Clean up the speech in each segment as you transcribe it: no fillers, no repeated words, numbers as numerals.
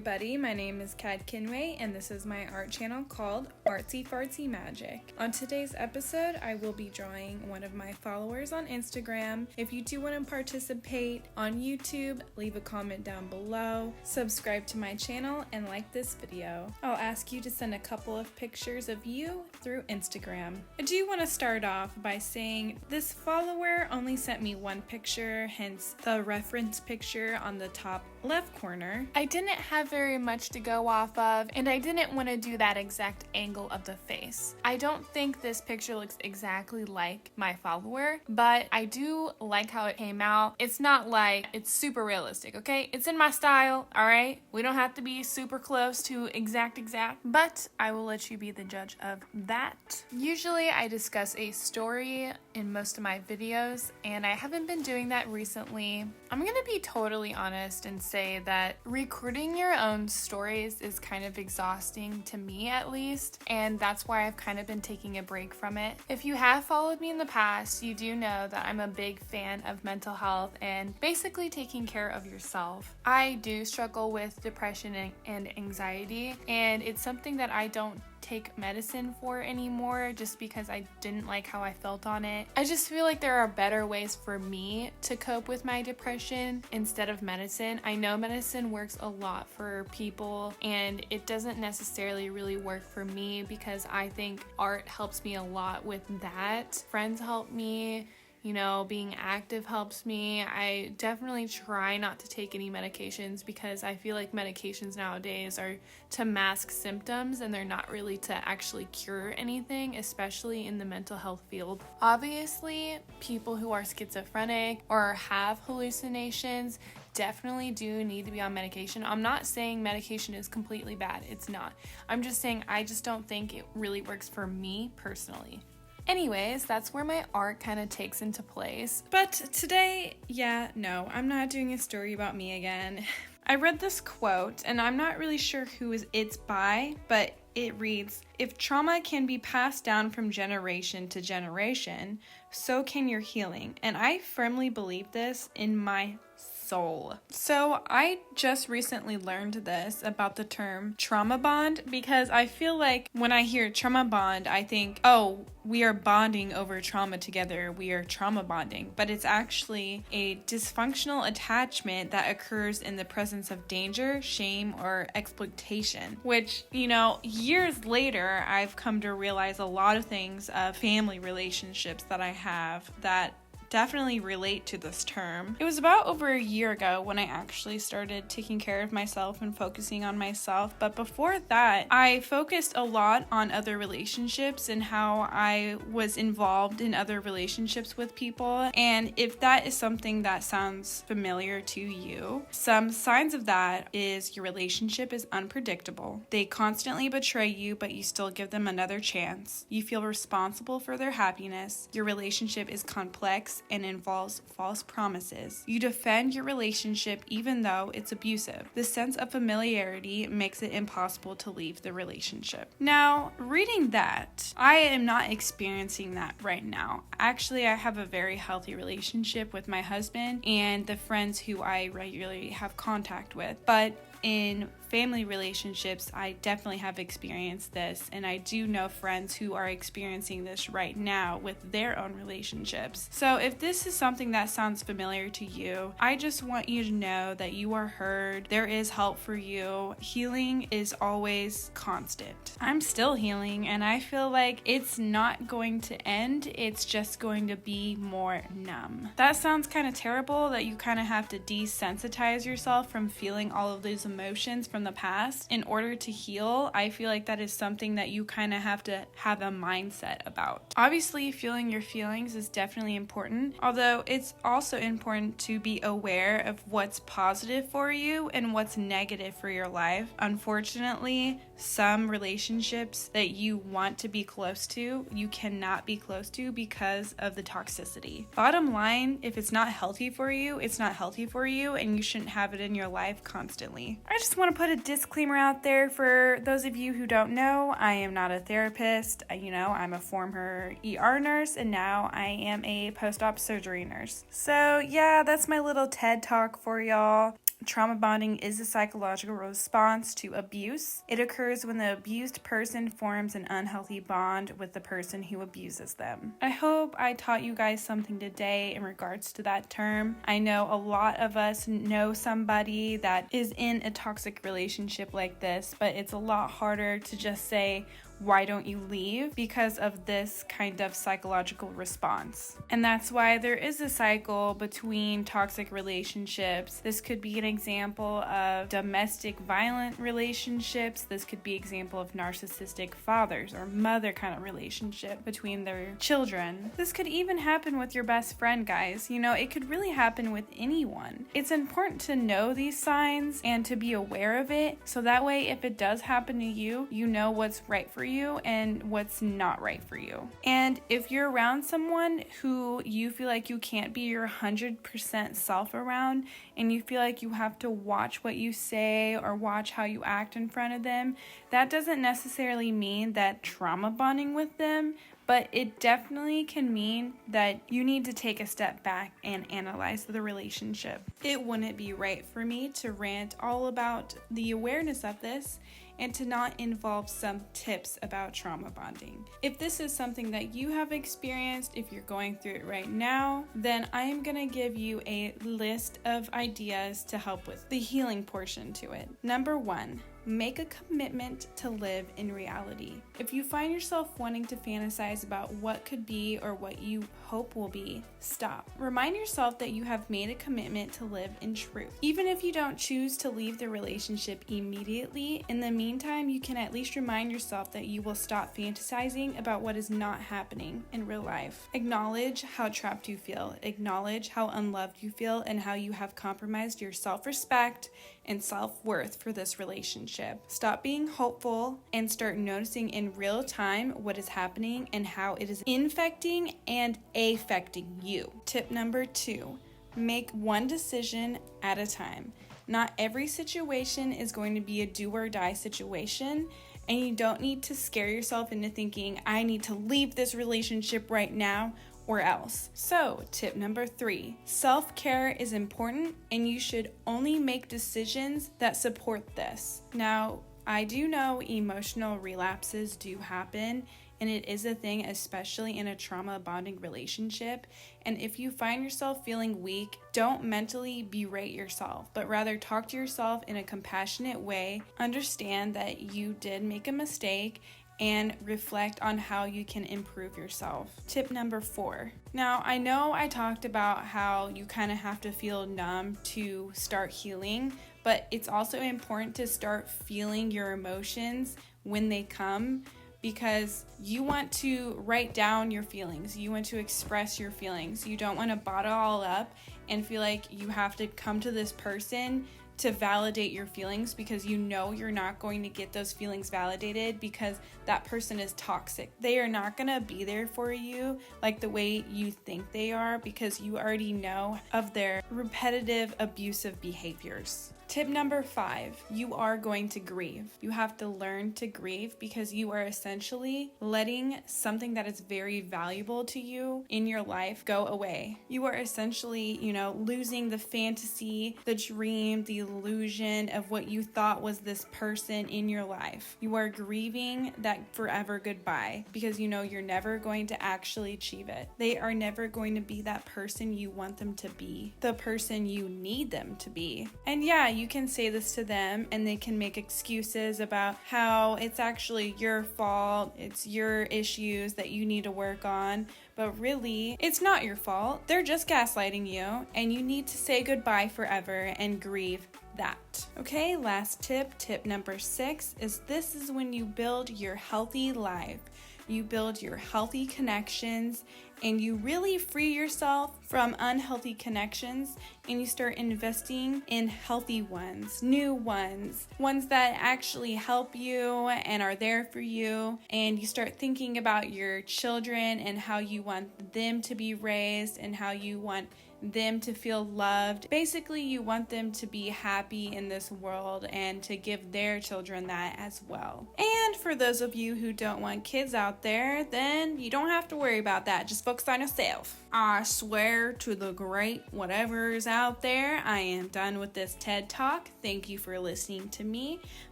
everybody, my name is Kat Kinway and this is my art channel called Artsyfartsymagic. On today's episode, I will be drawing one of my followers on Instagram. If you do want to participate on YouTube, leave a comment down below, subscribe to my channel, and like this video. I'll ask you to send a couple of pictures of you through Instagram. I do want to start off by saying this follower only sent me one picture, hence the reference picture on the top left corner. I didn't have very much to go off of, and I didn't want to do that exact angle of the face. I don't think this picture looks exactly like my follower, but I do like how it came out. It's not like it's super realistic, okay? It's in my style, all right? We don't have to be super close to exact, but I will let you be the judge of that. Usually I discuss a story in most of my videos, and I haven't been doing that recently. I'm gonna be totally honest and say that recording your own stories is kind of exhausting to me, at least, and that's why I've kind of been taking a break from it. If you have followed me in the past, you do know that I'm a big fan of mental health and basically taking care of yourself. I do struggle with depression and anxiety, and it's something that I don't take medicine for anymore just because I didn't like how I felt on it. I just feel like there are better ways for me to cope with my depression instead of medicine. I know medicine works a lot for people and it doesn't necessarily really work for me because I think art helps me a lot with that. Friends help me. You know, being active helps me. I definitely try not to take any medications because I feel like medications nowadays are to mask symptoms and they're not really to actually cure anything, especially in the mental health field. Obviously, people who are schizophrenic or have hallucinations definitely do need to be on medication. I'm not saying medication is completely bad. It's not. I'm just saying I just don't think it really works for me personally. Anyways, that's where my art kind of takes into place. But today, I'm not doing a story about me again. I read this quote, and I'm not really sure who it's by, but it reads, "If trauma can be passed down from generation to generation, so can your healing." And I firmly believe this in my soul. So I just recently learned this about the term trauma bond because I feel like when I hear trauma bond, I think, oh, we are bonding over trauma together. We are trauma bonding. But it's actually a dysfunctional attachment that occurs in the presence of danger, shame, or exploitation, which, years later, I've come to realize a lot of things of family relationships that I have that definitely relate to this term. It was about over a year ago when I actually started taking care of myself and focusing on myself, but before that, I focused a lot on other relationships and how I was involved in other relationships with people, and if that is something that sounds familiar to you, some signs of that is your relationship is unpredictable. They constantly betray you, but you still give them another chance. You feel responsible for their happiness. Your relationship is complex and involves false promises. You defend your relationship even though it's abusive. The sense of familiarity makes it impossible to leave the relationship. Now, reading that, I am not experiencing that right now. Actually, I have a very healthy relationship with my husband and the friends who I regularly have contact with, but in family relationships, I definitely have experienced this, and I do know friends who are experiencing this right now with their own relationships. So if this is something that sounds familiar to you, I just want you to know that you are heard. There is help for you. Healing is always constant. I'm still healing, and I feel like it's not going to end. It's just going to be more numb. That sounds kind of terrible that you kind of have to desensitize yourself from feeling all of those emotions from the past in order to heal. I feel like that is something that you kind of have to have a mindset about. Obviously, feeling your feelings is definitely important, although it's also important to be aware of what's positive for you and what's negative for your life. Unfortunately, some relationships that you want to be close to, you cannot be close to because of the toxicity. Bottom line, if it's not healthy for you, it's not healthy for you, and you shouldn't have it in your life constantly. I just want to put a disclaimer out there for those of you who don't know. I am not a therapist. I'm a former ER nurse, and now I am a post-op surgery nurse. So yeah, that's my little TED talk for y'all. trauma bonding is a psychological response to abuse. It occurs when the abused person forms an unhealthy bond with the person who abuses them. I hope I taught you guys something today in regards to that term. I know a lot of us know somebody that is in a toxic relationship like this, but it's a lot harder to just say, why don't you leave? Because of this kind of psychological response. And that's why there is a cycle between toxic relationships. This could be an example of domestic violent relationships. This could be an example of narcissistic fathers or mother kind of relationship between their children. This could even happen with your best friend, guys. It could really happen with anyone. It's important to know these signs and to be aware of it, so that way if it does happen to you, you know what's right for you and what's not right for you. And if you're around someone who you feel like you can't be your 100% self around, and you feel like you have to watch what you say or watch how you act in front of them, that doesn't necessarily mean that trauma bonding with them, but it definitely can mean that you need to take a step back and analyze the relationship. It wouldn't be right for me to rant all about the awareness of this and to not involve some tips about trauma bonding. If this is something that you have experienced, if you're going through it right now, then I am gonna give you a list of ideas to help with the healing portion to it. Number 1, make a commitment to live in reality. If you find yourself wanting to fantasize about what could be or what you hope will be, stop. Remind yourself that you have made a commitment to live in truth. Even if you don't choose to leave the relationship immediately, in the meantime, you can at least remind yourself that you will stop fantasizing about what is not happening in real life. Acknowledge how trapped you feel. Acknowledge how unloved you feel and how you have compromised your self-respect and self-worth for this relationship. Stop being hopeful and start noticing in real time what is happening and how it is infecting and affecting you. Tip number 2, make one decision at a time. Not every situation is going to be a do or die situation, and you don't need to scare yourself into thinking, I need to leave this relationship right now or else. So, tip number 3, self-care is important and you should only make decisions that support this. Now, I do know emotional relapses do happen, and it is a thing, especially in a trauma bonding relationship. And if you find yourself feeling weak, don't mentally berate yourself, but rather talk to yourself in a compassionate way. Understand that you did make a mistake and reflect on how you can improve yourself. Tip number 4. Now, I know I talked about how you kind of have to feel numb to start healing, but it's also important to start feeling your emotions when they come, because you want to write down your feelings. You want to express your feelings. You don't want to bottle all up and feel like you have to come to this person to validate your feelings, because you know you're not going to get those feelings validated because that person is toxic. They are not going to be there for you like the way you think they are, because you already know of their repetitive abusive behaviors. Tip number 5, you are going to grieve. You have to learn to grieve because you are essentially letting something that is very valuable to you in your life go away. You are essentially, losing the fantasy, the dream, the illusion of what you thought was this person in your life. You are grieving that forever goodbye because you're never going to actually achieve it. They are never going to be that person you want them to be, the person you need them to be. And yeah, you can say this to them and they can make excuses about how it's actually your fault, it's your issues that you need to work on, but really, it's not your fault. They're just gaslighting you, and you need to say goodbye forever and grieve that. Okay, last tip number 6 this is when you build your healthy life. You build your healthy connections, and you really free yourself from unhealthy connections, and you start investing in healthy ones, new ones that actually help you and are there for you. And you start thinking about your children and how you want them to be raised and how you want them to feel loved. Basically, you want them to be happy in this world and to give their children that as well. And for those of you who don't want kids out there, then you don't have to worry about that. Just focus on yourself. I swear to the great whatever is out there, I am done with this TED Talk. Thank you for listening to me.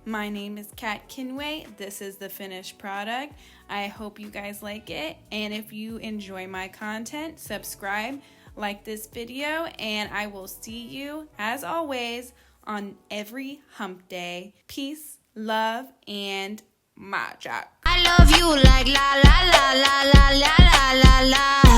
My name is Kat Kinway. This is the finished product. I hope you guys like it. And if you enjoy my content, subscribe, like this video, and I will see you, as always, on every hump day. Peace, love, and magic. I love you like la la la la la la la la la.